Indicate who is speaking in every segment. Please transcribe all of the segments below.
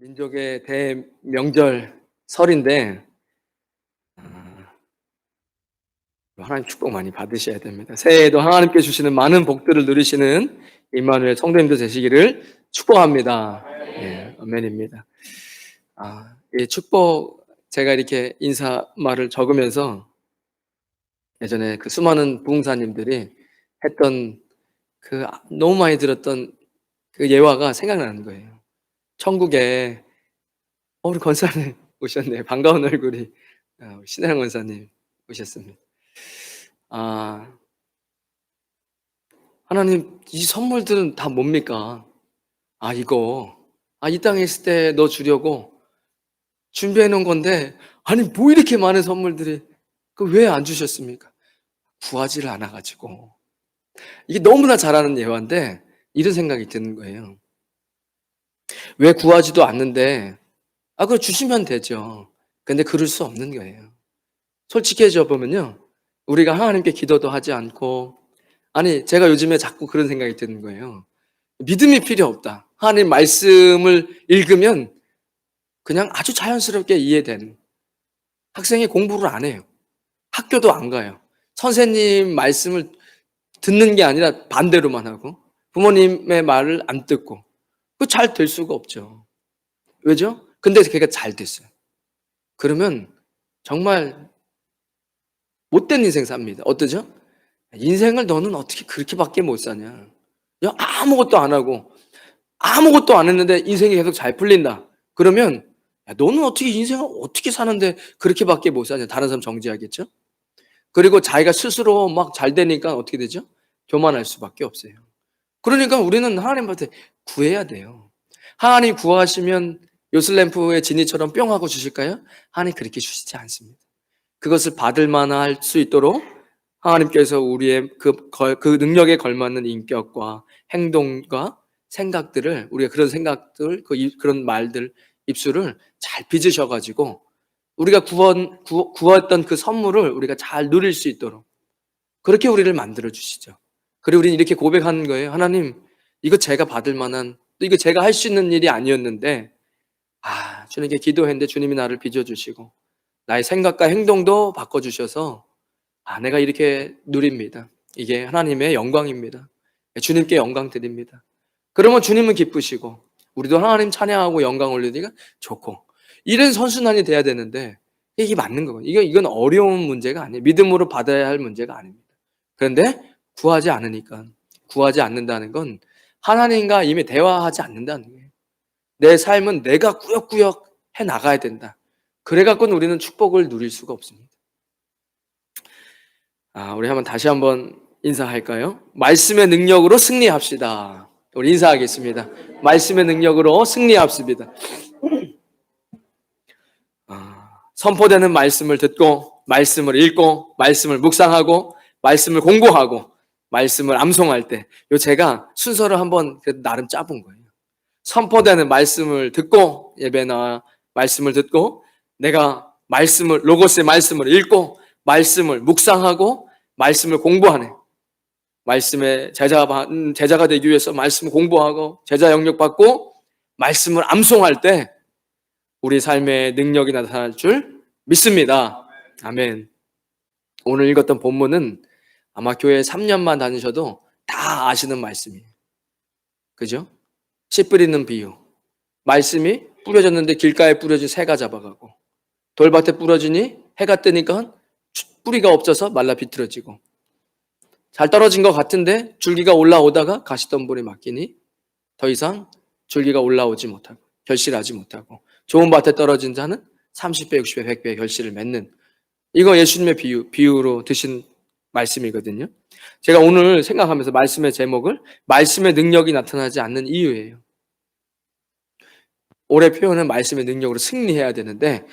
Speaker 1: 민족의 대명절 설인데 하나님 축복 많이 받으셔야 됩니다. 새해에도 하나님께 주시는 많은 복들을 누리시는 임마누엘 성도님들 되시기를 축복합니다. 예, 아멘입니다. 이 축복 제가 이렇게 인사말을 적으면서 예전에 그 수많은 부흥사님들이 했던 그 너무 많이 들었던 그 예화가 생각나는 거예요. 천국에 우리 권사님 오셨네요. 반가운 얼굴이 신혜랑 권사님 오셨습니다. 하나님 이 선물들은 다 뭡니까? 이거 이 땅에 있을 때 너 주려고 준비해 놓은 건데 아니 뭐 이렇게 많은 선물들이 그 왜 안 주셨습니까? 구하지를 않아 가지고 이게 너무나 잘하는 예화인데 이런 생각이 드는 거예요. 왜 구하지도 않는데 그걸 주시면 되죠. 근데 그럴 수 없는 거예요. 솔직해져 보면요. 우리가 하나님께 기도도 하지 않고 제가 요즘에 자꾸 그런 생각이 드는 거예요. 믿음이 필요 없다. 하나님 말씀을 읽으면 그냥 아주 자연스럽게 이해되는 학생이 공부를 안 해요. 학교도 안 가요. 선생님 말씀을 듣는 게 아니라 반대로만 하고 부모님의 말을 안 듣고 그 잘 될 수가 없죠. 왜죠? 근데 걔가 잘 됐어요. 그러면 정말 못된 인생 삽니다. 어떠죠? 인생을 너는 어떻게 그렇게밖에 못 사냐? 야, 아무것도 안 하고 아무것도 안 했는데 인생이 계속 잘 풀린다. 그러면 야, 너는 어떻게 인생을 어떻게 사는데 그렇게밖에 못 사냐? 다른 사람 정지하겠죠? 그리고 자기가 스스로 막 잘 되니까 어떻게 되죠? 교만할 수밖에 없어요. 그러니까 우리는 하나님한테 구해야 돼요. 하나님 구하시면 요슬램프의 지니처럼 뿅 하고 주실까요? 하나님 그렇게 주시지 않습니다. 그것을 받을 만할 수 있도록 하나님께서 우리의 그 능력에 걸맞는 인격과 행동과 생각들을 우리가 그런 생각들, 그런 말들, 입술을 잘 빚으셔가지고 우리가 구했던 그 선물을 우리가 잘 누릴 수 있도록 그렇게 우리를 만들어 주시죠. 그리고 우리는 이렇게 고백하는 거예요. 하나님, 이거 제가 받을 만한, 또 이거 제가 할 수 있는 일이 아니었는데, 주님께 기도했는데 주님이 나를 빚어주시고, 나의 생각과 행동도 바꿔주셔서, 내가 이렇게 누립니다. 이게 하나님의 영광입니다. 주님께 영광 드립니다. 그러면 주님은 기쁘시고, 우리도 하나님 찬양하고 영광 올리니까 좋고, 이런 선순환이 돼야 되는데, 이게 맞는 거거든요. 이건 어려운 문제가 아니에요. 믿음으로 받아야 할 문제가 아닙니다. 그런데 구하지 않으니까, 구하지 않는다는 건 하나님과 이미 대화하지 않는다는 거예요. 내 삶은 내가 꾸역꾸역 해 나가야 된다. 그래 갖고는 우리는 축복을 누릴 수가 없습니다. 우리 다시 한번 인사할까요? 말씀의 능력으로 승리합시다. 우리 인사하겠습니다. 말씀의 능력으로 승리합시다. 선포되는 말씀을 듣고, 말씀을 읽고, 말씀을 묵상하고, 말씀을 공부하고, 말씀을 암송할 때, 제가 순서를 한번 나름 짜본 거예요. 선포되는 말씀을 듣고, 예배나 말씀을 듣고, 내가 로고스의 말씀을 읽고, 말씀을 묵상하고, 말씀을 공부하네. 말씀의 제자가 되기 위해서 말씀을 공부하고, 제자 영역 받고, 말씀을 암송할 때, 우리 삶의 능력이 나타날 줄 믿습니다. 아멘. 오늘 읽었던 본문은 아마 교회 3년만 다니셔도 다 아시는 말씀이에요. 그죠? 씨 뿌리는 비유. 말씀이 뿌려졌는데 길가에 뿌려진 새가 잡아가고 돌밭에 뿌려지니 해가 뜨니까 뿌리가 없어서 말라 비틀어지고 잘 떨어진 것 같은데 줄기가 올라오다가 가시덤불에 맡기니 더 이상 줄기가 올라오지 못하고 결실하지 못하고 좋은 밭에 떨어진 자는 30배, 60배, 100배 결실을 맺는 이거 예수님의 비유로 드신 말씀이거든요. 제가 오늘 생각하면서 말씀의 제목을 말씀의 능력이 나타나지 않는 이유예요. 올해 표현은 말씀의 능력으로 승리해야 되는데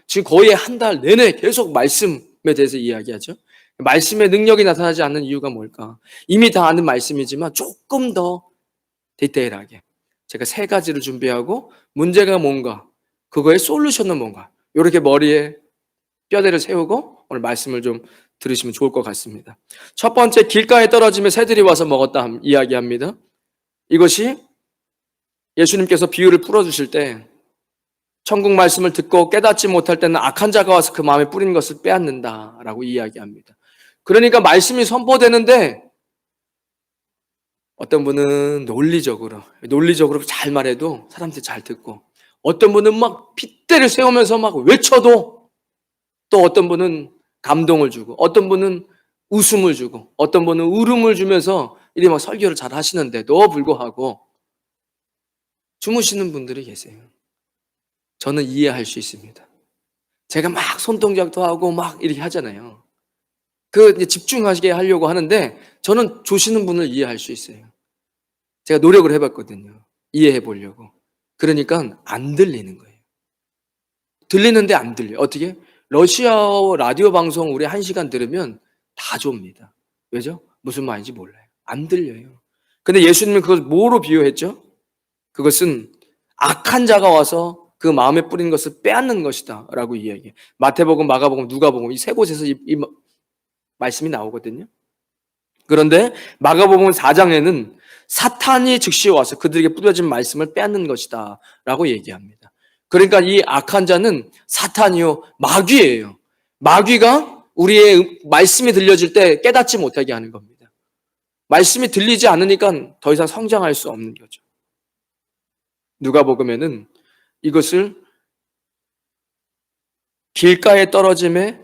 Speaker 1: 지금 거의 한 달 내내 계속 말씀에 대해서 이야기하죠. 말씀의 능력이 나타나지 않는 이유가 뭘까? 이미 다 아는 말씀이지만 조금 더 디테일하게 제가 3가지를 준비하고 문제가 뭔가 그거의 솔루션은 뭔가 이렇게 머리에 뼈대를 세우고 오늘 말씀을 좀 들으시면 좋을 것 같습니다. 첫 번째, 길가에 떨어지면 새들이 와서 먹었다 이야기합니다. 이것이 예수님께서 비유를 풀어주실 때 천국 말씀을 듣고 깨닫지 못할 때는 악한 자가 와서 그 마음에 뿌린 것을 빼앗는다라고 이야기합니다. 그러니까 말씀이 선포되는데 어떤 분은 논리적으로 잘 말해도 사람들이 잘 듣고, 어떤 분은 막 핏대를 세우면서 막 외쳐도, 또 어떤 분은 감동을 주고, 어떤 분은 웃음을 주고, 어떤 분은 울음을 주면서 이렇게 막 설교를 잘 하시는데도 불구하고 주무시는 분들이 계세요. 저는 이해할 수 있습니다. 제가 막 손동작도 하고 막 이렇게 하잖아요. 이제 집중하시게 하려고 하는데 저는 조시는 분을 이해할 수 있어요. 제가 노력을 해봤거든요. 이해해 보려고. 그러니까 안 들리는 거예요. 들리는데 안 들려요. 어떻게? 러시아어 라디오 방송 우리 1시간 들으면 다 좁니다. 왜죠? 무슨 말인지 몰라요. 안 들려요. 근데 예수님은 그걸 뭐로 비유했죠? 그것은 악한 자가 와서 그 마음에 뿌린 것을 빼앗는 것이다 라고 이야기해요. 마태복음, 마가복음, 누가복음 이 세 곳에서 이 말씀이 나오거든요. 그런데 마가복음 4장에는 사탄이 즉시 와서 그들에게 뿌려진 말씀을 빼앗는 것이다 라고 얘기합니다. 그러니까 이 악한 자는 사탄이요, 마귀예요. 마귀가 우리의 말씀이 들려질 때 깨닫지 못하게 하는 겁니다. 말씀이 들리지 않으니까 더 이상 성장할 수 없는 거죠. 누가복음에는 이것을 길가에 떨어짐에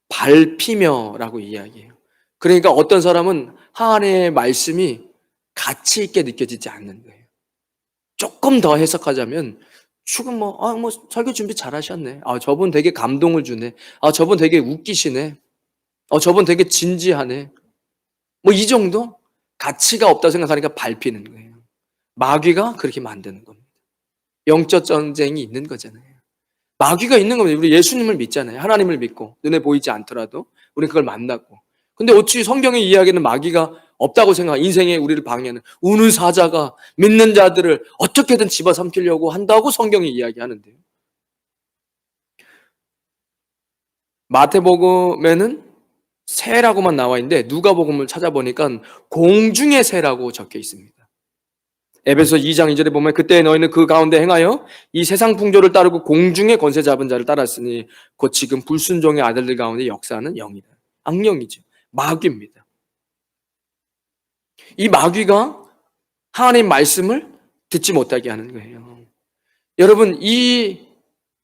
Speaker 1: 밟히며라고 이야기해요. 그러니까 어떤 사람은 하나님의 말씀이 가치 있게 느껴지지 않는 거예요. 조금 더 해석하자면, 지금 설교 준비 잘 하셨네. 저분 되게 감동을 주네. 저분 되게 웃기시네. 저분 되게 진지하네. 이 정도? 가치가 없다고 생각하니까 밟히는 거예요. 마귀가 그렇게 만드는 겁니다. 영적 전쟁이 있는 거잖아요. 마귀가 있는 겁니다. 우리 예수님을 믿잖아요. 하나님을 믿고 눈에 보이지 않더라도 우리는 그걸 만났고. 근데 어찌 성경의 이야기는 마귀가 없다고 생각, 인생에 우리를 방해하는 우는 사자가 믿는 자들을 어떻게든 집어삼키려고 한다고 성경이 이야기하는데요. 마태복음에는 새라고만 나와 있는데 누가복음을 찾아보니까 공중의 새라고 적혀 있습니다. 에베소 2장 2절에 보면 그때 너희는 그 가운데 행하여 이 세상 풍조를 따르고 공중의 권세 잡은 자를 따랐으니 곧 지금 불순종의 아들들 가운데 역사하는 영이다. 악령이죠. 마귀입니다. 이 마귀가 하나님 말씀을 듣지 못하게 하는 거예요. 여러분, 이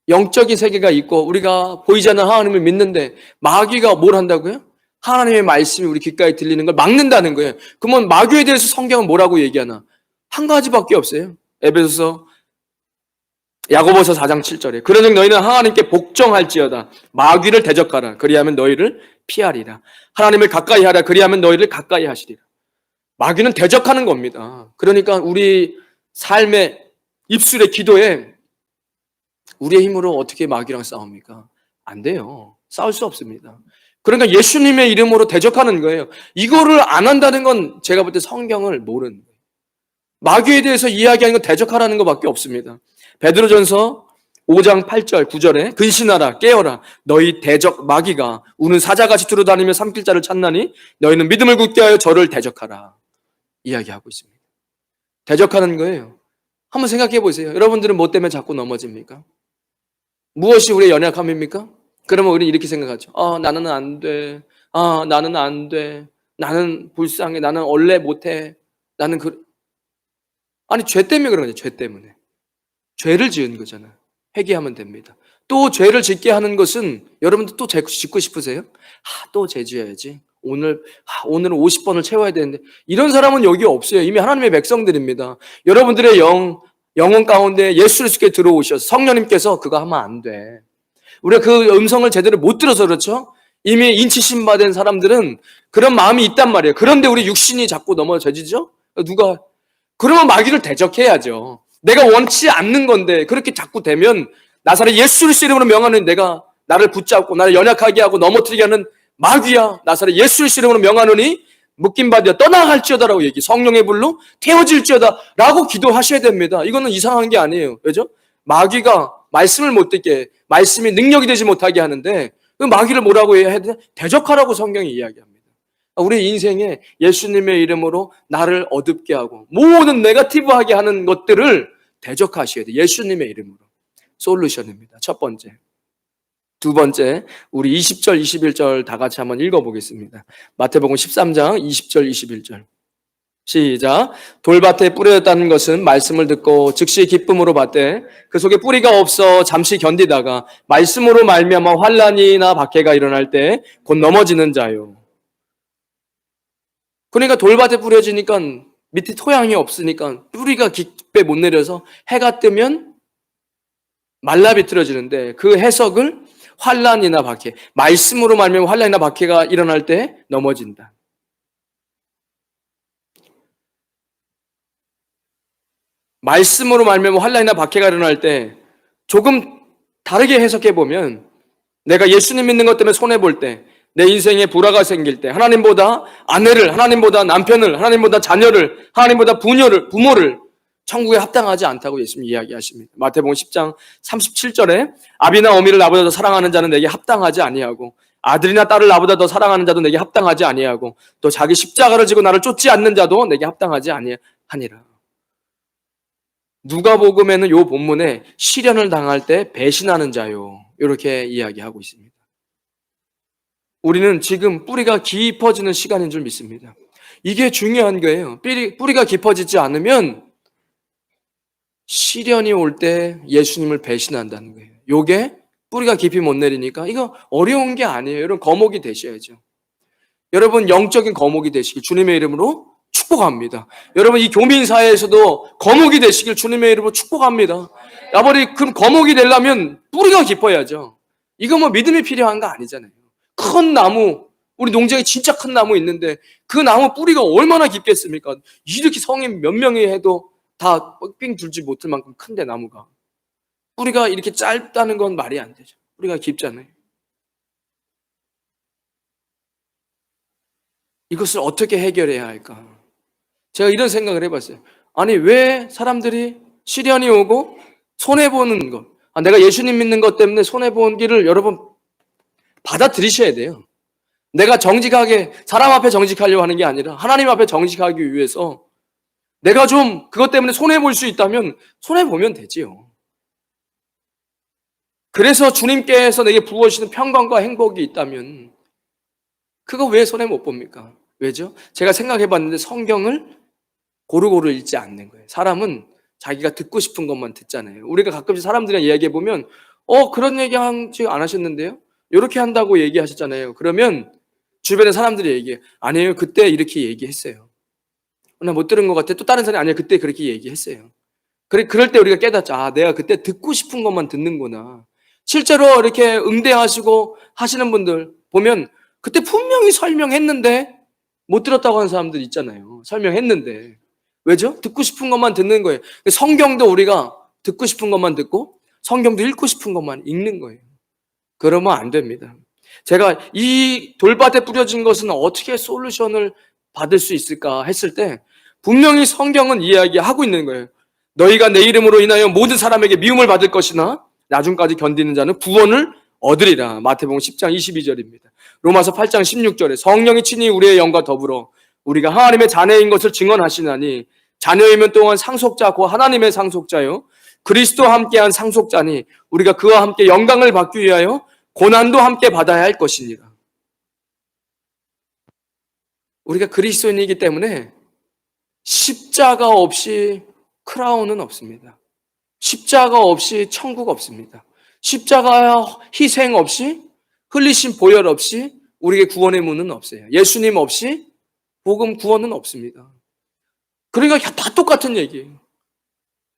Speaker 1: 영적인 세계가 있고 우리가 보이지 않는 하나님을 믿는데 마귀가 뭘 한다고요? 하나님의 말씀이 우리 귓가에 들리는 걸 막는다는 거예요. 그러면 마귀에 대해서 성경은 뭐라고 얘기하나? 한 가지밖에 없어요. 에베소서 야고보서 4장 7절에 그러즉 너희는 하나님께 복종할지어다. 마귀를 대적하라. 그리하면 너희를 피하리라. 하나님을 가까이 하라. 그리하면 너희를 가까이 하시리라. 마귀는 대적하는 겁니다. 그러니까 우리 삶의 입술의 기도에 우리의 힘으로 어떻게 마귀랑 싸웁니까? 안 돼요. 싸울 수 없습니다. 그러니까 예수님의 이름으로 대적하는 거예요. 이거를 안 한다는 건 제가 볼 때 성경을 모르는 거예요. 마귀에 대해서 이야기하는 건 대적하라는 것밖에 없습니다. 베드로전서 5장 8절 9절에 근신하라 깨어라 너희 대적 마귀가 우는 사자같이 두루다니며 삼킬 자를 찾나니 너희는 믿음을 굳게 하여 저를 대적하라 이야기하고 있습니다. 대적하는 거예요. 한번 생각해 보세요. 여러분들은 뭐 때문에 자꾸 넘어집니까? 무엇이 우리의 연약함입니까? 그러면 우리는 이렇게 생각하죠. 나는 안 돼. 나는 안 돼. 나는 불쌍해. 나는 원래 못해. 나는 아니 죄 때문에 그런 거죠. 죄 때문에. 죄를 지은 거잖아요. 회개하면 됩니다. 또 죄를 짓게 하는 것은 여러분들 또 짓고 싶으세요? 또 죄 지어야지. 오늘은 50번을 채워야 되는데 이런 사람은 여기 없어요. 이미 하나님의 백성들입니다. 여러분들의 영혼 가운데 예수 그리스도께 들어오셔서 성령님께서 그거 하면 안 돼. 우리가 그 음성을 제대로 못 들어서 그렇죠. 이미 인치심 받은 사람들은 그런 마음이 있단 말이에요. 그런데 우리 육신이 자꾸 넘어져지죠. 그러면 마귀를 대적해야죠. 내가 원치 않는 건데 그렇게 자꾸 되면 나사렛 예수 그리스도 이름으로 명하는 내가 나를 붙잡고 나를 연약하게 하고 넘어뜨리게 하는 마귀야. 나사렛 예수 그리스도 이름으로 명하노니 묶임 받아 떠나갈지어다라고 얘기. 성령의 불로 태워질지어다 라고 기도하셔야 됩니다. 이거는 이상한 게 아니에요. 왜죠? 마귀가 말씀을 못 듣게 말씀이 능력이 되지 못하게 하는데 그 마귀를 뭐라고 해야 돼? 대적하라고 성경이 이야기합니다. 우리 인생에 예수님의 이름으로 나를 어둡게 하고 모든 네거티브하게 하는 것들을 대적하셔야 돼요. 예수님의 이름으로. 솔루션입니다. 첫 번째. 두 번째, 우리 20절, 21절 다 같이 한번 읽어보겠습니다. 마태복음 13장 20절, 21절. 시작. 돌밭에 뿌려졌다는 것은 말씀을 듣고 즉시 기쁨으로 받되 그 속에 뿌리가 없어 잠시 견디다가 말씀으로 말미암아 환난이나 박해가 일어날 때 곧 넘어지는 자요. 그러니까 돌밭에 뿌려지니까 밑에 토양이 없으니까 뿌리가 깊게 못 내려서 해가 뜨면 말라 비틀어지는데 그 해석을 환난이나 박해, 말씀으로 말미암아 환난이나 박해가 일어날 때 넘어진다. 말씀으로 말미암아 환난이나 박해가 일어날 때 조금 다르게 해석해 보면 내가 예수님 믿는 것 때문에 손해 볼 때, 내 인생에 불화가 생길 때 하나님보다 아내를, 하나님보다 남편을, 하나님보다 자녀를, 하나님보다 부모를 천국에 합당하지 않다고 예수님 이야기하십니다. 마태복음 10장 37절에 아비나 어미를 나보다 더 사랑하는 자는 내게 합당하지 아니하고 아들이나 딸을 나보다 더 사랑하는 자도 내게 합당하지 아니하고 또 자기 십자가를 지고 나를 쫓지 않는 자도 내게 합당하지 아니하니라. 누가복음에는 이 본문에 시련을 당할 때 배신하는 자요, 이렇게 이야기하고 있습니다. 우리는 지금 뿌리가 깊어지는 시간인 줄 믿습니다. 이게 중요한 거예요. 뿌리가 깊어지지 않으면 시련이 올 때 예수님을 배신한다는 거예요. 요게 뿌리가 깊이 못 내리니까 이거 어려운 게 아니에요. 여러분 거목이 되셔야죠. 여러분 영적인 거목이 되시길 주님의 이름으로 축복합니다. 여러분 이 교민사회에서도 거목이 되시길 주님의 이름으로 축복합니다. 야버리 그럼 거목이 되려면 뿌리가 깊어야죠. 이거 뭐 믿음이 필요한 거 아니잖아요. 큰 나무, 우리 농장에 진짜 큰 나무 있는데 그 나무 뿌리가 얼마나 깊겠습니까? 이렇게 성인 몇 명이 해도 다 삥 둘지 못할 만큼 큰데 나무가. 뿌리가 이렇게 짧다는 건 말이 안 되죠. 뿌리가 깊잖아요. 이것을 어떻게 해결해야 할까? 제가 이런 생각을 해봤어요. 아니 왜 사람들이 시련이 오고 손해보는 것, 내가 예수님 믿는 것 때문에 손해본 길을 여러분 받아들이셔야 돼요. 내가 정직하게 사람 앞에 정직하려고 하는 게 아니라 하나님 앞에 정직하기 위해서 내가 좀 그것 때문에 손해볼 수 있다면 손해보면 되지요. 그래서 주님께서 내게 부어주시는 평강과 행복이 있다면 그거 왜 손해 못 봅니까? 왜죠? 제가 생각해봤는데 성경을 고루고루 읽지 않는 거예요. 사람은 자기가 듣고 싶은 것만 듣잖아요. 우리가 가끔씩 사람들이랑 이야기해보면 그런 얘기 안 하셨는데요? 이렇게 한다고 얘기하셨잖아요. 그러면 주변에 사람들이 얘기해요. 아니에요. 그때 이렇게 얘기했어요. 나 못 들은 것 같아. 또 다른 사람이 아니에요. 그때 그렇게 얘기했어요. 그럴 때 우리가 깨닫죠. 내가 그때 듣고 싶은 것만 듣는구나. 실제로 이렇게 응대하시고 하시는 분들 보면 그때 분명히 설명했는데 못 들었다고 하는 사람들 있잖아요. 설명했는데. 왜죠? 듣고 싶은 것만 듣는 거예요. 성경도 우리가 듣고 싶은 것만 듣고 성경도 읽고 싶은 것만 읽는 거예요. 그러면 안 됩니다. 제가 이 돌밭에 뿌려진 것은 어떻게 솔루션을 받을 수 있을까 했을 때 분명히 성경은 이야기하고 있는 거예요. 너희가 내 이름으로 인하여 모든 사람에게 미움을 받을 것이나 나중까지 견디는 자는 구원을 얻으리라. 마태복음 10장 22절입니다. 로마서 8장 16절에 성령이 친히 우리의 영과 더불어 우리가 하나님의 자녀인 것을 증언하시나니 자녀이면 또한 상속자 곧 하나님의 상속자요 그리스도와 함께한 상속자니 우리가 그와 함께 영광을 받기 위하여 고난도 함께 받아야 할 것이니라. 우리가 그리스도인이기 때문에 십자가 없이 크라운은 없습니다. 십자가 없이 천국 없습니다. 십자가 희생 없이 흘리신 보혈 없이 우리에게 구원의 문은 없어요. 예수님 없이 복음 구원은 없습니다. 그러니까 다 똑같은 얘기예요.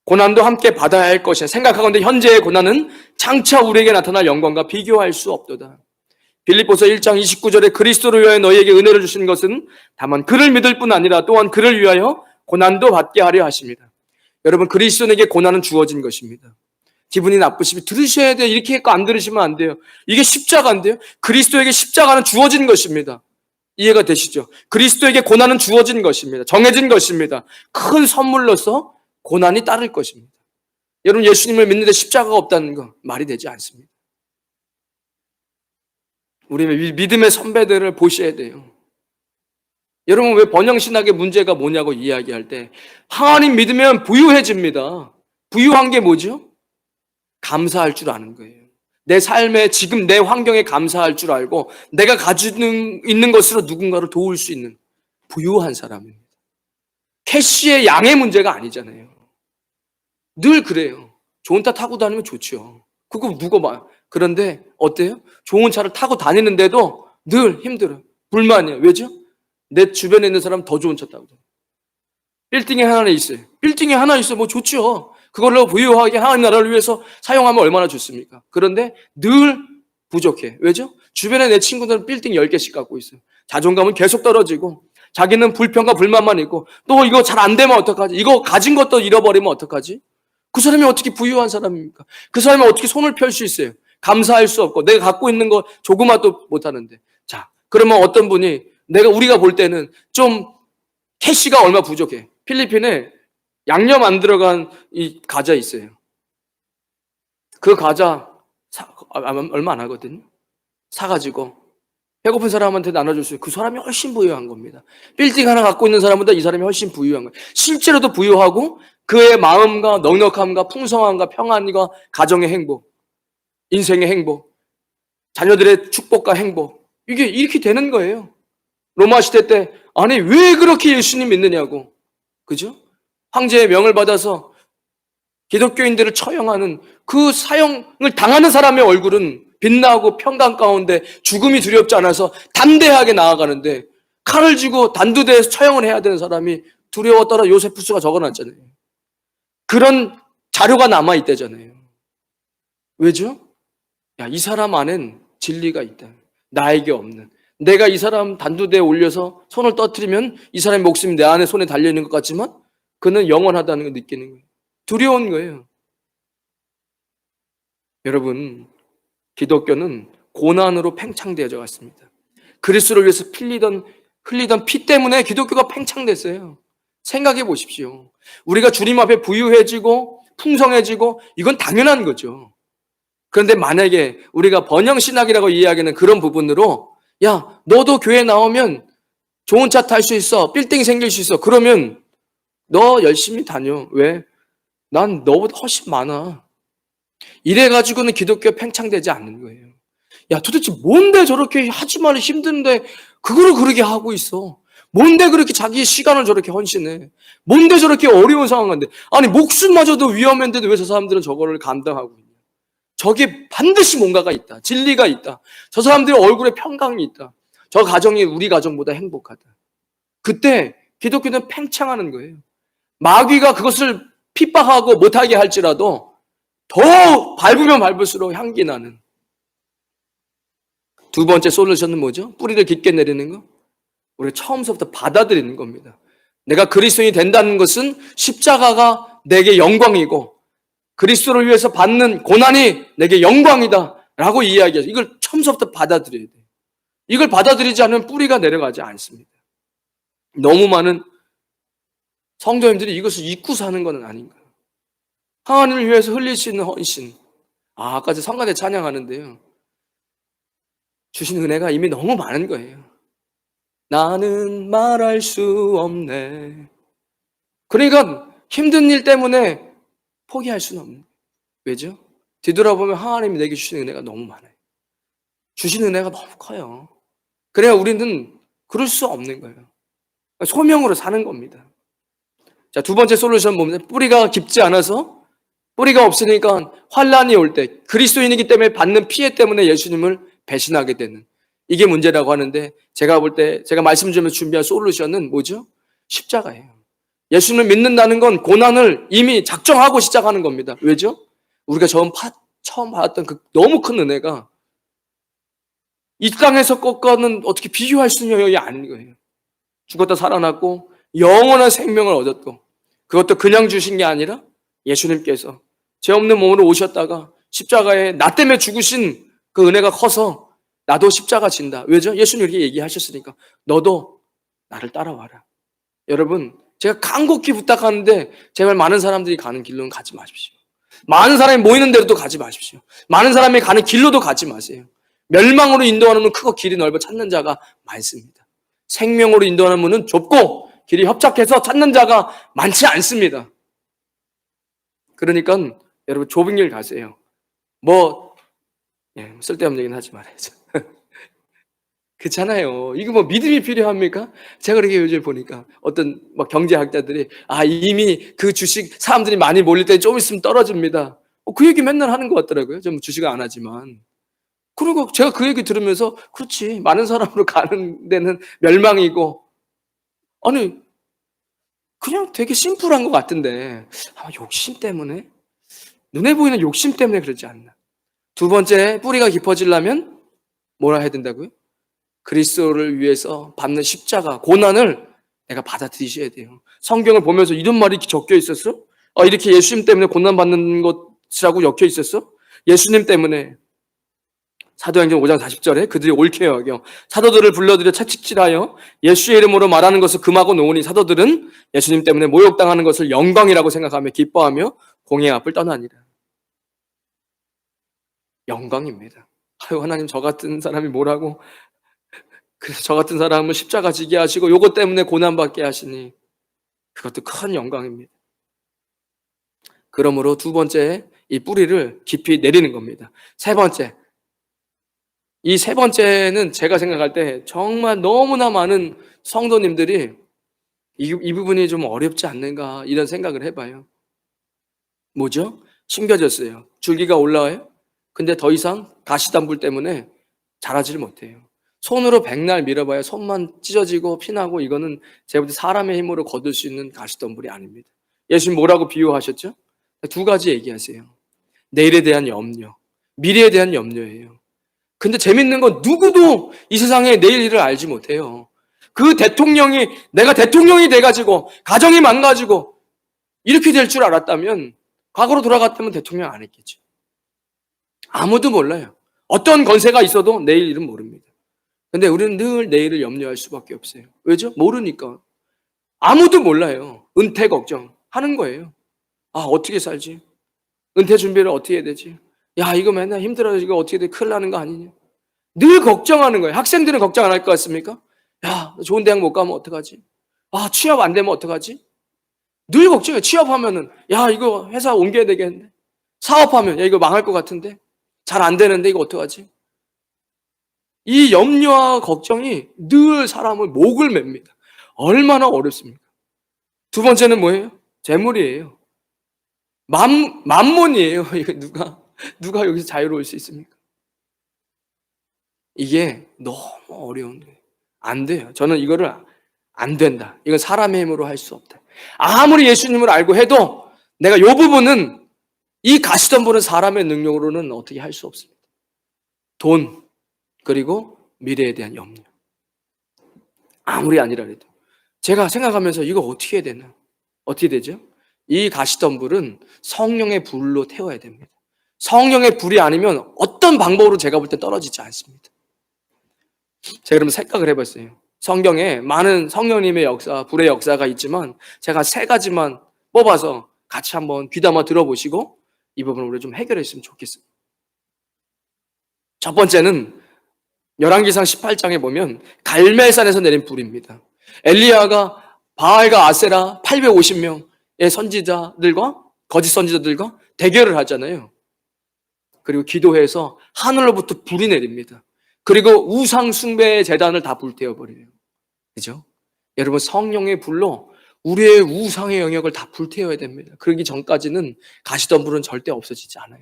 Speaker 1: 고난도 함께 받아야 할 것이야. 생각하건대 현재의 고난은 장차 우리에게 나타날 영광과 비교할 수 없도다. 빌립보서 1장 29절에 그리스도를 위하여 너희에게 은혜를 주신 것은 다만 그를 믿을 뿐 아니라 또한 그를 위하여 고난도 받게 하려 하십니다. 여러분 그리스도에게 고난은 주어진 것입니다. 기분이 나쁘시면 들으셔야 돼요. 이렇게 했고 안 들으시면 안 돼요. 이게 십자가인데요. 그리스도에게 십자가는 주어진 것입니다. 이해가 되시죠? 그리스도에게 고난은 주어진 것입니다. 정해진 것입니다. 큰 선물로서 고난이 따를 것입니다. 여러분 예수님을 믿는데 십자가가 없다는 거 말이 되지 않습니다. 우리 믿음의 선배들을 보셔야 돼요. 여러분 왜 번영신학의 문제가 뭐냐고 이야기할 때 하나님 믿으면 부유해집니다. 부유한 게 뭐죠? 감사할 줄 아는 거예요. 내 삶에 지금 내 환경에 감사할 줄 알고 내가 가지고 있는 것으로 누군가를 도울 수 있는 부유한 사람입니다. 캐시의 양의 문제가 아니잖아요. 늘 그래요. 좋은 차 타고 다니면 좋죠. 그거 누가 봐요. 그런데 어때요? 좋은 차를 타고 다니는데도 늘 힘들어요. 불만이에요. 왜죠? 내 주변에 있는 사람 더 좋은 차 타고 다녀요. 빌딩에 하나 있어요. 빌딩에 하나 있어요. 뭐 좋죠. 그걸로 부유하게 하나님 나라를 위해서 사용하면 얼마나 좋습니까? 그런데 늘 부족해. 왜죠? 주변에 내 친구들은 빌딩 10개씩 갖고 있어요. 자존감은 계속 떨어지고 자기는 불평과 불만만 있고 또 이거 잘 안 되면 어떡하지? 이거 가진 것도 잃어버리면 어떡하지? 그 사람이 어떻게 부유한 사람입니까? 그 사람이 어떻게 손을 펼 수 있어요? 감사할 수 없고 내가 갖고 있는 거 조그마도 못하는데. 자, 그러면 어떤 분이 우리가 볼 때는 좀 캐시가 얼마 부족해. 필리핀에 양념 안 들어간 이 과자 있어요. 그 과자 얼마 안 하거든요. 사가지고 배고픈 사람한테 나눠줄 수 있어요. 그 사람이 훨씬 부유한 겁니다. 빌딩 하나 갖고 있는 사람보다 이 사람이 훨씬 부유한 거예요. 실제로도 부유하고 그의 마음과 넉넉함과 풍성함과 평안과 가정의 행복, 인생의 행복, 자녀들의 축복과 행복, 이게 이렇게 되는 거예요. 로마 시대 때 아니 왜 그렇게 예수님 믿느냐고, 그죠? 황제의 명을 받아서 기독교인들을 처형하는 그 사형을 당하는 사람의 얼굴은 빛나고 평강 가운데 죽음이 두렵지 않아서 담대하게 나아가는데, 칼을 쥐고 단두대에서 처형을 해야 되는 사람이 두려웠더라 요세푸스가 적어놨잖아요. 그런 자료가 남아있대잖아요. 왜죠? 야, 이 사람 안엔 진리가 있다. 나에게 없는. 내가 이 사람 단두대에 올려서 손을 떠뜨리면 이 사람의 목숨이 내 안에 손에 달려있는 것 같지만 그는 영원하다는 걸 느끼는 거예요. 두려운 거예요. 여러분, 기독교는 고난으로 팽창되어져 갔습니다. 그리스도를 위해서 흘리던 피 때문에 기독교가 팽창됐어요. 생각해 보십시오. 우리가 주님 앞에 부유해지고 풍성해지고 이건 당연한 거죠. 그런데 만약에 우리가 번영신학이라고 이야기하는 그런 부분으로 야, 너도 교회 나오면 좋은 차 탈 수 있어, 빌딩이 생길 수 있어, 그러면 너 열심히 다녀. 왜? 난 너보다 훨씬 많아. 이래가지고는 기독교 팽창되지 않는 거예요. 야, 도대체 뭔데 저렇게 하지만 힘든데 그거를 그렇게 하고 있어? 뭔데 그렇게 자기 시간을 저렇게 헌신해? 뭔데 저렇게 어려운 상황인데? 아니, 목숨마저도 위험했는데도 왜 저 사람들은 저거를 감당하고 있냐? 저게 반드시 뭔가가 있다. 진리가 있다. 저 사람들의 얼굴에 평강이 있다. 저 가정이 우리 가정보다 행복하다. 그때 기독교는 팽창하는 거예요. 마귀가 그것을 핍박하고 못하게 할지라도 더 밟으면 밟을수록 향기 나는. 두 번째 솔루션은 뭐죠? 뿌리를 깊게 내리는 거. 우리가 처음부터 받아들이는 겁니다. 내가 그리스도인이 된다는 것은 십자가가 내게 영광이고 그리스도를 위해서 받는 고난이 내게 영광이다 라고 이야기해서 이걸 처음부터 받아들여야 돼요. 이걸 받아들이지 않으면 뿌리가 내려가지 않습니다. 너무 많은 성도님들이 이것을 잊고 사는 건 아닌가. 하나님을 위해서 흘릴 수 있는 헌신. 아까 성가대 찬양하는데요. 주신 은혜가 이미 너무 많은 거예요. 나는 말할 수 없네. 그러니까 힘든 일 때문에 포기할 수는 없는 거예요. 왜죠? 뒤돌아보면 하나님이 내게 주신 은혜가 너무 많아요. 주신 은혜가 너무 커요. 그래야 우리는 그럴 수 없는 거예요. 소명으로 사는 겁니다. 자, 두 번째 솔루션 보면 뿌리가 깊지 않아서 뿌리가 없으니까 환란이 올 때 그리스도인이기 때문에 받는 피해 때문에 예수님을 배신하게 되는 이게 문제라고 하는데, 제가 볼 때 제가 말씀 좀 준비한 솔루션은 뭐죠? 십자가예요. 예수님을 믿는다는 건 고난을 이미 작정하고 시작하는 겁니다. 왜죠? 우리가 처음 받았던 그 너무 큰 은혜가 이 땅에서 것과는 어떻게 비교할 수 있는 영역이 아닌 거예요. 죽었다 살아났고 영원한 생명을 얻었고, 그것도 그냥 주신 게 아니라 예수님께서 죄 없는 몸으로 오셨다가 십자가에 나 때문에 죽으신 그 은혜가 커서 나도 십자가 진다. 왜죠? 예수님 이렇게 얘기하셨으니까 너도 나를 따라와라. 여러분, 제가 간곡히 부탁하는데 제발 많은 사람들이 가는 길로는 가지 마십시오. 많은 사람이 모이는 데로도 가지 마십시오. 많은 사람이 가는 길로도 가지 마세요. 멸망으로 인도하는 문 크고 길이 넓어 찾는 자가 많습니다. 생명으로 인도하는 문은 좁고 길이 협착해서 찾는 자가 많지 않습니다. 그러니까 여러분 좁은 길 가세요. 뭐 쓸데없는 얘기는 하지 말아야죠. 그렇잖아요. 이거 뭐 믿음이 필요합니까? 제가 그렇게 요즘 보니까 어떤 막 경제학자들이 이미 그 주식 사람들이 많이 몰릴 때 좀 있으면 떨어집니다. 그 얘기 맨날 하는 것 같더라고요. 좀 주식을 안 하지만. 그리고 제가 그 얘기 들으면서 그렇지 많은 사람으로 가는 데는 멸망이고 아니 그냥 되게 심플한 것 같은데 아마 욕심 때문에 눈에 보이는 욕심 때문에 그러지 않나. 두 번째 뿌리가 깊어지려면 뭐라 해야 된다고요? 그리스도를 위해서 받는 십자가, 고난을 내가 받아들이셔야 돼요. 성경을 보면서 이런 말이 적혀 있었어? 이렇게 예수님 때문에 고난받는 것이라고 적혀 있었어? 예수님 때문에 사도행전 5장 40절에 그들이 옳게 여겨 사도들을 불러들여 채찍질하여 예수의 이름으로 말하는 것을 금하고 놓으니 사도들은 예수님 때문에 모욕당하는 것을 영광이라고 생각하며 기뻐하며 공의 앞을 떠나니라. 영광입니다. 하나님 저 같은 사람이 뭐라고 그래서 저 같은 사람은 십자가 지게 하시고 요것 때문에 고난받게 하시니 그것도 큰 영광입니다. 그러므로 두 번째 이 뿌리를 깊이 내리는 겁니다. 세 번째 이 세 번째는 제가 생각할 때 정말 너무나 많은 성도님들이 이 부분이 좀 어렵지 않는가 이런 생각을 해봐요. 뭐죠? 심겨졌어요. 줄기가 올라와요. 근데 더 이상 가시덤불 때문에 자라지를 못해요. 손으로 백날 밀어봐야 손만 찢어지고 피나고 이거는 제가 볼 때 사람의 힘으로 거둘 수 있는 가시덤불이 아닙니다. 예수님 뭐라고 비유하셨죠? 두 가지 얘기하세요. 내일에 대한 염려, 미래에 대한 염려예요. 근데 재밌는 건 누구도 이 세상에 내일 일을 알지 못해요. 그 대통령이 내가 대통령이 돼가지고 가정이 망가지고 이렇게 될 줄 알았다면 과거로 돌아갔다면 대통령 안 했겠죠. 아무도 몰라요. 어떤 권세가 있어도 내일 일은 모릅니다. 근데 우리는 늘 내일을 염려할 수밖에 없어요. 왜죠? 모르니까. 아무도 몰라요. 은퇴 걱정 하는 거예요. 어떻게 살지? 은퇴 준비를 어떻게 해야 되지? 이거 맨날 힘들어서 이거 어떻게 돼? 큰일 나는 거 아니냐? 늘 걱정하는 거예요. 학생들은 걱정 안 할 것 같습니까? 좋은 대학 못 가면 어떡하지? 취업 안 되면 어떡하지? 늘 걱정해요. 취업하면은, 이거 회사 옮겨야 되겠는데? 사업하면, 이거 망할 것 같은데? 잘 안 되는데, 이거 어떡하지? 이 염려와 걱정이 늘 사람을 목을 맵니다. 얼마나 어렵습니까? 두 번째는 뭐예요? 재물이에요. 만몬이에요. 이거 누가 여기서 자유로울 수 있습니까? 이게 너무 어려운 거예요. 안 돼요. 저는 이거를 안 된다. 이건 사람의 힘으로 할 수 없다. 아무리 예수님을 알고 해도 내가 이 부분은 이 가시덤불은 사람의 능력으로는 어떻게 할 수 없습니다. 돈 그리고 미래에 대한 염려. 아무리 아니라도 제가 생각하면서 이거 어떻게 해야 되나? 어떻게 되죠? 이 가시덤불은 성령의 불로 태워야 됩니다. 성령의 불이 아니면 어떤 방법으로 제가 볼 때 떨어지지 않습니다. 제가 그러면 생각을 해봤어요. 성경에 많은 성령님의 역사, 불의 역사가 있지만 제가 세 가지만 뽑아서 같이 한번 귀담아 들어보시고 이 부분을 우리 좀 해결했으면 좋겠어요. 첫 번째는 열왕기상 18장에 보면 갈멜산에서 내린 불입니다. 엘리야가 바알과 아세라 850명의 선지자들과 거짓 선지자들과 대결을 하잖아요. 그리고 기도해서 하늘로부터 불이 내립니다. 그리고 우상 숭배의 제단을 다 불태워버려요. 그죠? 여러분 성령의 불로 우리의 우상의 영역을 다 불태워야 됩니다. 그러기 전까지는 가시덤불은 절대 없어지지 않아요.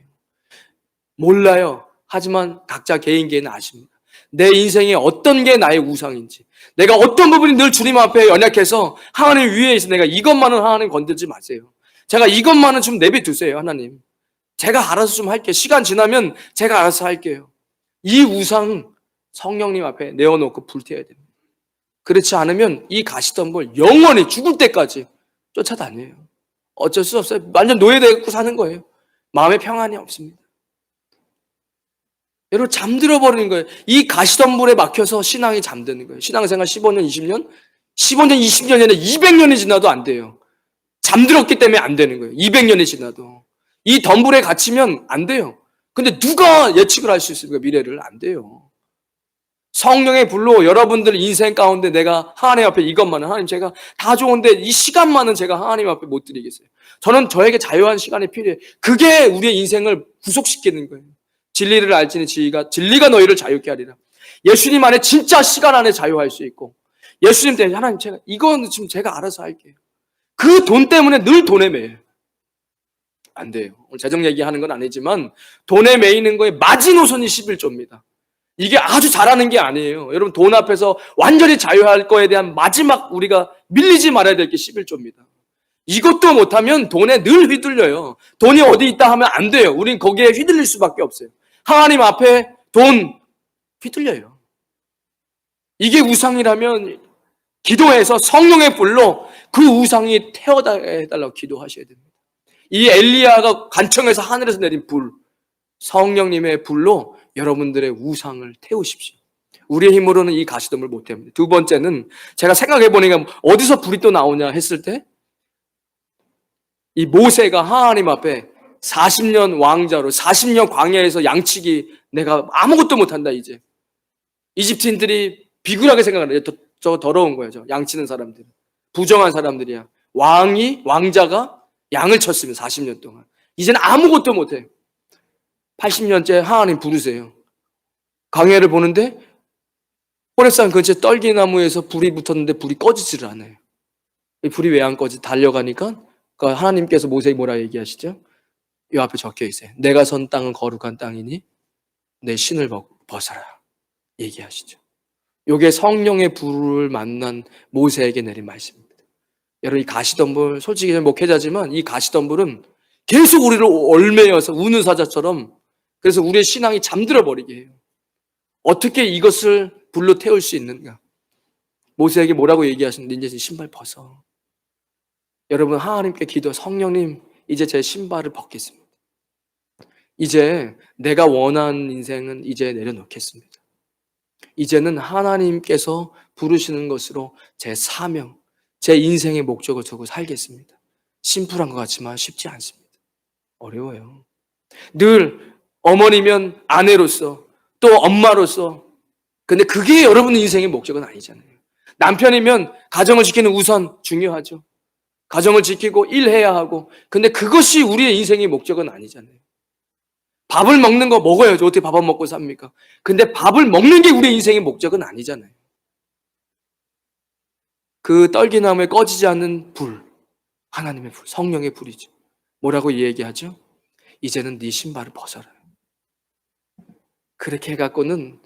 Speaker 1: 몰라요. 하지만 각자 개인은 아십니다. 내 인생에 어떤 게 나의 우상인지, 내가 어떤 부분이 늘 주님 앞에 연약해서 하나님 위에 있어 내가 이것만은 하나님 건들지 마세요. 제가 이것만은 좀 내비두세요. 하나님 제가 알아서 좀 할게요. 시간 지나면 제가 알아서 할게요. 이 우상 성령님 앞에 내어놓고 불태워야 됩니다. 그렇지 않으면 이 가시덤불 영원히 죽을 때까지 쫓아다녀요. 어쩔 수 없어요. 완전 노예되고 사는 거예요. 마음에 평안이 없습니다. 여러분 잠들어 버리는 거예요. 이 가시덤불에 막혀서 신앙이 잠드는 거예요. 신앙생활 15년, 20년, 15년, 20년이 아니라 200년이 지나도 안 돼요. 잠들었기 때문에 안 되는 거예요. 200년이 지나도. 이 덤불에 갇히면 안 돼요. 근데 누가 예측을 할 수 있습니까? 미래를 안 돼요. 성령의 불로 여러분들 인생 가운데 내가 하나님 앞에 이것만은 하나님 제가 다 좋은데 이 시간만은 제가 하나님 앞에 못 드리겠어요. 저는 저에게 자유한 시간이 필요해요. 그게 우리의 인생을 구속시키는 거예요. 진리를 알지니 진리가 너희를 자유케 하리라. 예수님 안에 진짜 시간 안에 자유할 수 있고, 예수님 때문에 하나님 이건 지금 제가 알아서 할게요. 그 돈 때문에 늘 돈에 매여요. 안 돼요. 오늘 재정 얘기하는 건 아니지만 돈에 매이는 거에 마지노선이 11조입니다. 이게 아주 잘하는 게 아니에요. 여러분 돈 앞에서 완전히 자유할 거에 대한 마지막 우리가 밀리지 말아야 될 게 11조입니다. 이것도 못하면 돈에 늘 휘둘려요. 돈이 어디 있다 하면 안 돼요. 우린 거기에 휘둘릴 수밖에 없어요. 하나님 앞에 돈 휘둘려요. 이게 우상이라면 기도해서 성령의 불로 그 우상이 태워달라고 기도하셔야 됩니다. 이 엘리야가 간청에서 하늘에서 내린 불, 성령님의 불로 여러분들의 우상을 태우십시오. 우리의 힘으로는 이 가시덤을 못 태웁니다. 두 번째는 제가 생각해 보니까 어디서 불이 또 나오냐 했을 때, 이 모세가 하나님 앞에 40년 왕자로 40년 광야에서 양치기, 내가 아무것도 못한다 이제. 이집트인들이 비굴하게 생각하는 거예요. 저 더러운 거예요. 저 양치는 사람들, 부정한 사람들이야. 왕자가 양을 쳤으면 40년 동안 이제는 아무것도 못해. 80년째 하나님 부르세요. 광야를 보는데 호렙산 근처 떨기나무에서 불이 붙었는데 불이 꺼지지를 않아요. 이 불이 왜 안 꺼지? 달려가니까 하나님께서 모세에게 뭐라 얘기하시죠? 이 앞에 적혀 있어요. 내가 선 땅은 거룩한 땅이니 내 신을 벗어라 얘기하시죠. 이게 성령의 불을 만난 모세에게 내린 말씀입니다. 여러분 이 가시덤불, 솔직히 목회자지만 이 가시덤불은 계속 우리를 얽매여서 우는 사자처럼, 그래서 우리의 신앙이 잠들어 버리게 해요. 어떻게 이것을 불로 태울 수 있는가? 모세에게 뭐라고 얘기하시는데, 이제 신발 벗어. 여러분 하나님께 기도, 성령님 이제 제 신발을 벗겠습니다. 이제 내가 원하는 인생은 이제 내려놓겠습니다. 이제는 하나님께서 부르시는 것으로 제 사명, 제 인생의 목적을 두고 살겠습니다. 심플한 것 같지만 쉽지 않습니다. 어려워요. 늘 어머니면 아내로서, 또 엄마로서, 근데 그게 여러분 인생의 목적은 아니잖아요. 남편이면 가정을 지키는 우선 중요하죠. 가정을 지키고 일해야 하고, 근데 그것이 우리의 인생의 목적은 아니잖아요. 밥을 먹는 거 먹어야죠. 어떻게 밥을 먹고 삽니까? 근데 밥을 먹는 게 우리의 인생의 목적은 아니잖아요. 그 떨기나무에 꺼지지 않는 불, 하나님의 불, 성령의 불이죠. 뭐라고 얘기하죠? 이제는 네 신발을 벗어라. 그렇게 해갖고는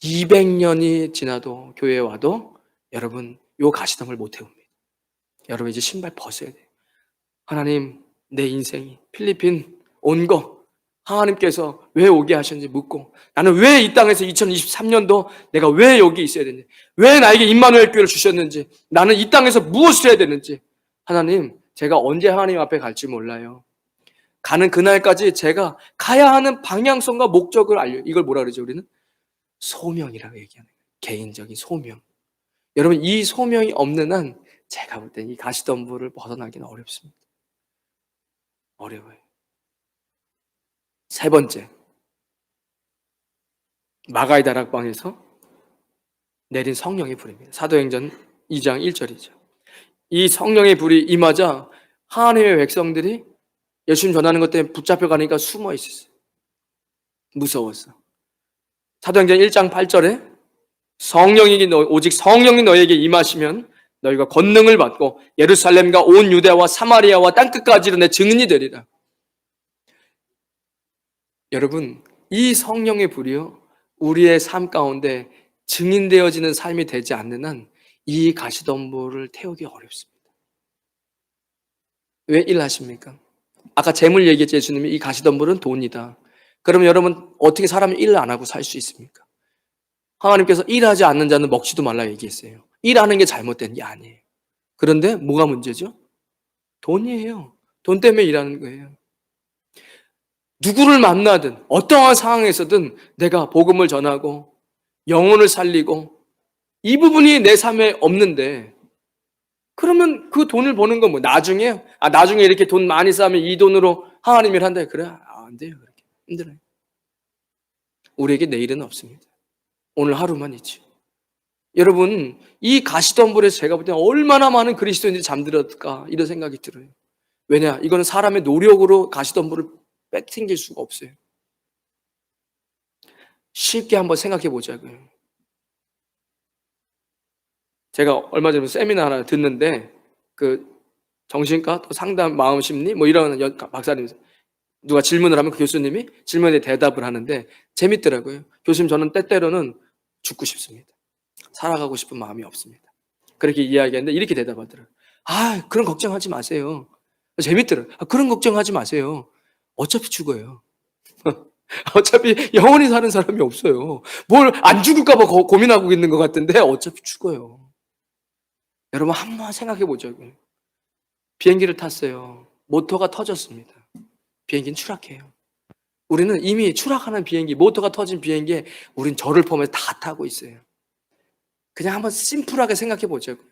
Speaker 1: 200년이 지나도 교회에 와도 여러분 요 가시덤을 못 태웁니다. 여러분 이제 신발 벗어야 돼요. 하나님, 내 인생이 필리핀 온 거 하나님께서 왜 오게 하셨는지 묻고, 나는 왜 이 땅에서 2023년도 내가 왜 여기 있어야 되는지, 왜 나에게 임마누엘 교회를 주셨는지, 나는 이 땅에서 무엇을 해야 되는지, 하나님 제가 언제 하나님 앞에 갈지 몰라요. 가는 그날까지 제가 가야 하는 방향성과 목적을 알려. 이걸 뭐라 그러죠? 우리는 소명이라고 얘기하는 거예요. 개인적인 소명. 여러분 이 소명이 없는 한 제가 볼 땐 이 가시덤불을 벗어나기는 어렵습니다. 어려워요. 세 번째, 마가의 다락방에서 내린 성령의 불입니다. 사도행전 2장 1절이죠. 이 성령의 불이 임하자 하나님의 백성들이 예수님 전하는 것 때문에 붙잡혀가니까 숨어 있었어요. 무서웠어. 사도행전 1장 8절에 오직 성령이 너에게 임하시면 너희가 권능을 받고 예루살렘과 온 유대와 사마리아와 땅끝까지로 내 증인이 되리라. 여러분 이 성령의 불이요, 우리의 삶 가운데 증인되어지는 삶이 되지 않는 한 이 가시덤불을 태우기 어렵습니다. 왜 일하십니까? 아까 재물 얘기했죠. 예수님이 이 가시덤불은 돈이다. 그러면 여러분 어떻게 사람이 일을 안 하고 살 수 있습니까? 하나님께서 일하지 않는 자는 먹지도 말라 얘기했어요. 일하는 게 잘못된 게 아니에요. 그런데 뭐가 문제죠? 돈이에요. 돈 때문에 일하는 거예요. 누구를 만나든 어떠한 상황에서든 내가 복음을 전하고 영혼을 살리고 이 부분이 내 삶에 없는데, 그러면 그 돈을 버는 건 뭐 나중에 이렇게 돈 많이 쌓으면 이 돈으로 하나님 일 한다. 그래? 안 돼요. 그렇게 힘들어요. 우리에게 내일은 없습니다. 오늘 하루만 있지. 여러분 이 가시덤불에서 제가 볼 때 얼마나 많은 그리스도인들이 잠들었을까 이런 생각이 들어요. 왜냐? 이거는 사람의 노력으로 가시덤불을 빼앗길 수가 없어요. 쉽게 한번 생각해 보자고요. 제가 얼마 전에 세미나 하나 듣는데 그 정신과 또 상담 마음심리 뭐 이런 박사님 누가 질문을 하면 그 교수님이 질문에 대답을 하는데 재밌더라고요. 교수님, 저는 때때로는 죽고 싶습니다. 살아가고 싶은 마음이 없습니다. 그렇게 이야기했는데 이렇게 대답하더라고요. 아, 그런 걱정하지 마세요. 재밌더라고요. 아, 그런 걱정하지 마세요. 어차피 죽어요. 어차피 영원히 사는 사람이 없어요. 뭘 안 죽을까 봐 고민하고 있는 것 같은데 어차피 죽어요. 여러분 한번 생각해 보자고요. 비행기를 탔어요. 모터가 터졌습니다. 비행기는 추락해요. 우리는 이미 추락하는 비행기, 모터가 터진 비행기에 우린 저를 포함해서 다 타고 있어요. 그냥 한번 심플하게 생각해 보자고요.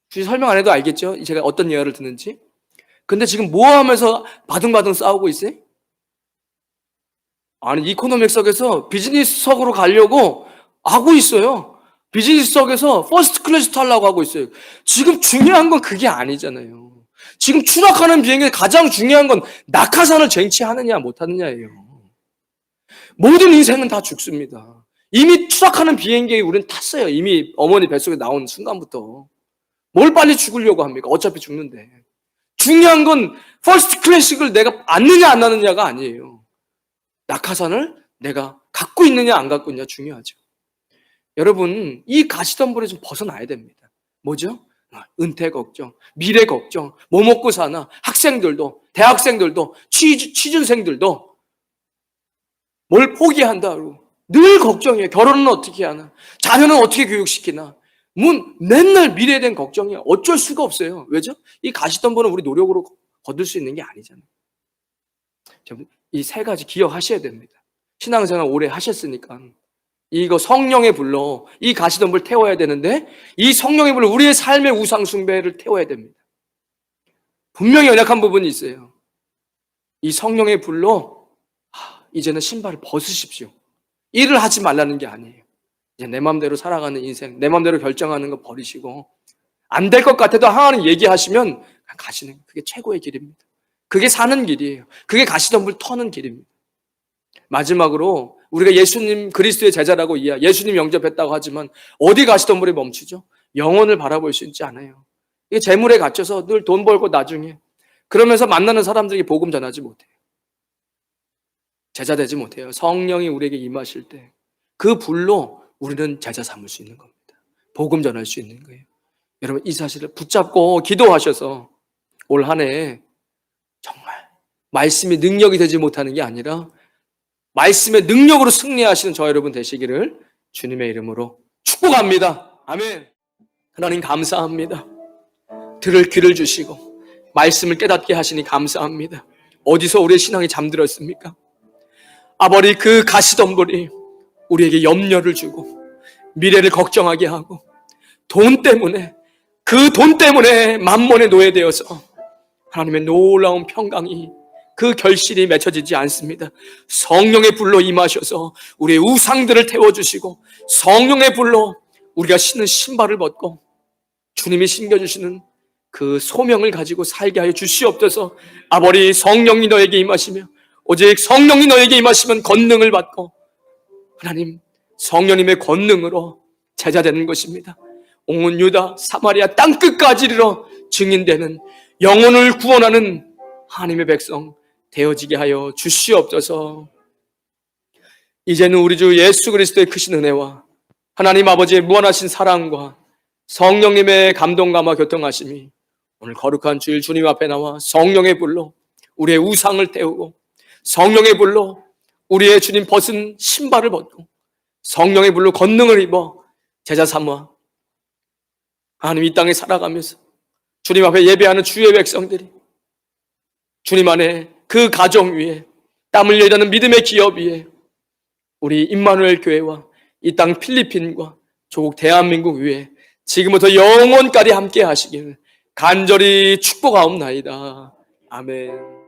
Speaker 1: 굳이 설명 안 해도 알겠죠? 제가 어떤 예화를 듣는지. 근데 지금 뭐 하면서 바둥바둥 싸우고 있어요? 아니, 이코노믹석에서 비즈니스석으로 가려고 하고 있어요. 비즈니스석에서 퍼스트 클래스 타려고 하고 있어요. 지금 중요한 건 그게 아니잖아요. 지금 추락하는 비행기에 가장 중요한 건 낙하산을 쟁취하느냐 못하느냐예요. 모든 인생은 다 죽습니다. 이미 추락하는 비행기에 우리는 탔어요. 이미 어머니 뱃속에 나온 순간부터. 뭘 빨리 죽으려고 합니까? 어차피 죽는데. 중요한 건 퍼스트 클래식을 내가 앉느냐 안 앉느냐가 아니에요. 낙하산을 내가 갖고 있느냐 안 갖고 있느냐 중요하죠. 여러분, 이 가시덤불에 좀 벗어나야 됩니다. 뭐죠? 은퇴 걱정, 미래 걱정, 뭐 먹고 사나, 학생들도, 대학생들도, 취준생들도 뭘 포기한다 그러고 늘 걱정이에요. 결혼은 어떻게 하나, 자녀는 어떻게 교육시키나, 맨날 미래에 대한 걱정이야. 어쩔 수가 없어요. 왜죠? 이 가시덤불은 우리 노력으로 거둘 수 있는 게 아니잖아요. 이 세 가지 기억하셔야 됩니다. 신앙생활 오래 하셨으니까 이거 성령의 불로 이 가시덤불 태워야 되는데 이 성령의 불로 우리의 삶의 우상 숭배를 태워야 됩니다. 분명히 연약한 부분이 있어요. 이 성령의 불로 이제는 신발을 벗으십시오. 일을 하지 말라는 게 아니에요. 이제 내 마음대로 살아가는 인생, 내 마음대로 결정하는 거 버리시고 안 될 것 같아도 하나님 얘기하시면 가시는, 그게 최고의 길입니다. 그게 사는 길이에요. 그게 가시덤불 터는 길입니다. 마지막으로 우리가 예수님 그리스도의 제자라고 예수님 영접했다고 하지만 어디 가시덤불에 멈추죠? 영혼을 바라볼 수 있지 않아요. 이게 재물에 갇혀서 늘 돈 벌고 나중에 그러면서 만나는 사람들에게 복음 전하지 못해요. 제자 되지 못해요. 성령이 우리에게 임하실 때 그 불로 우리는 제자 삼을 수 있는 겁니다. 복음 전할 수 있는 거예요. 여러분 이 사실을 붙잡고 기도하셔서 올 한 해 정말 말씀이 능력이 되지 못하는 게 아니라 말씀의 능력으로 승리하시는 저 여러분 되시기를 주님의 이름으로 축복합니다. 아멘. 하나님 감사합니다. 들을 귀를 주시고 말씀을 깨닫게 하시니 감사합니다. 어디서 우리의 신앙이 잠들었습니까? 아버지, 그 가시덤불이 우리에게 염려를 주고 미래를 걱정하게 하고 돈 때문에, 그 돈 때문에 만몬에 노예되어서 하나님의 놀라운 평강이, 그 결실이 맺혀지지 않습니다. 성령의 불로 임하셔서 우리의 우상들을 태워주시고 성령의 불로 우리가 신는 신발을 벗고 주님이 신겨주시는 그 소명을 가지고 살게 하여 주시옵소서. 아버지, 성령이 너에게 임하시며 오직 성령이 너에게 임하시면 권능을 받고 하나님 성령님의 권능으로 제자되는 것입니다. 온 유다 사마리아 땅끝까지 이르러 증인되는 영혼을 구원하는 하나님의 백성 되어지게 하여 주시옵소서. 이제는 우리 주 예수 그리스도의 크신 은혜와 하나님 아버지의 무한하신 사랑과 성령님의 감동감화 교통하심이 오늘 거룩한 주일 주님 앞에 나와 성령의 불로 우리의 우상을 태우고 성령의 불로 우리의 주님 벗은 신발을 벗고 성령의 불로 권능을 입어 제자 삼아 하나님 이 땅에 살아가면서 주님 앞에 예배하는 주의 백성들이 주님 안에 그 가정 위에 땀 흘려 일하는 믿음의 기업 위에 우리 임마누엘 교회와 이 땅 필리핀과 조국 대한민국 위에 지금부터 영원까지 함께 하시길 간절히 축복하옵나이다. 아멘.